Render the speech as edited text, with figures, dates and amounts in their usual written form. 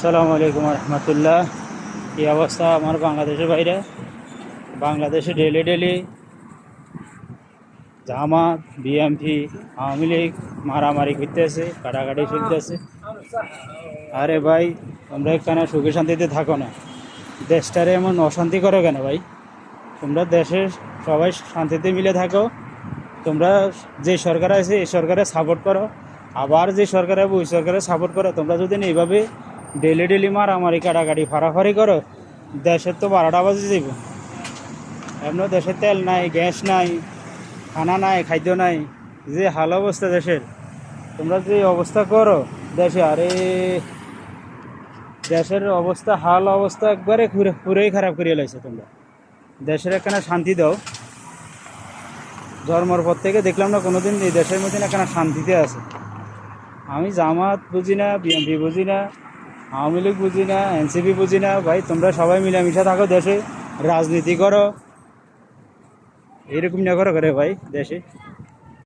আসসালামু আলাইকুম রহমতুল্লাহ। এই অবস্থা আমার বাংলাদেশের বাইরে। বাংলাদেশে ডেলি ডেলি জামাত, বিএমপি, আওয়ামী লীগ মারামারি করতেছে, কাটাকাটি চলতেছে। আরে ভাই, তোমরা এখানে সুখে শান্তিতে থাকো না, দেশটারে এমন অশান্তি করো কেন ভাই? তোমরা দেশের সবাই শান্তিতে মিলে থাকো। তোমরা যে সরকার আছে এই সরকারে সাপোর্ট করো, আবার যে সরকার হবে ওই সরকারে সাপোর্ট করো। তোমরা যদি না এইভাবে ডেলি ডেলি মারামারি কাটাকাটি ফাড়াফাড়ি করো, দেশের তো 12টা বাজে যাব। এমন দেশে তেল নাই, গ্যাস নাই, খানা নাই, খাদ্য নাই, যে হাল অবস্থা দেশের। তোমরা যে অবস্থা করো দেশে, আরে দেশের অবস্থা হাল অবস্থা একবারে পুরোই খারাপ করিয়ে লাইছো তোমরা। দেশের একখানা শান্তি দাও। জন্মর পর থেকে দেখলাম না কোনোদিন এই দেশের মধ্যে একখানা শান্তিতে আছে। আমি জামাত বুঝি না, বিএনপি বুঝি না, আওয়ামী লীগ বুঝি না, এনসিপি বুঝি না। ভাই তোমরা সবাই মিলেমিশে থাকো দেশে, রাজনীতি করো, এরকম না করো করে ভাই দেশে।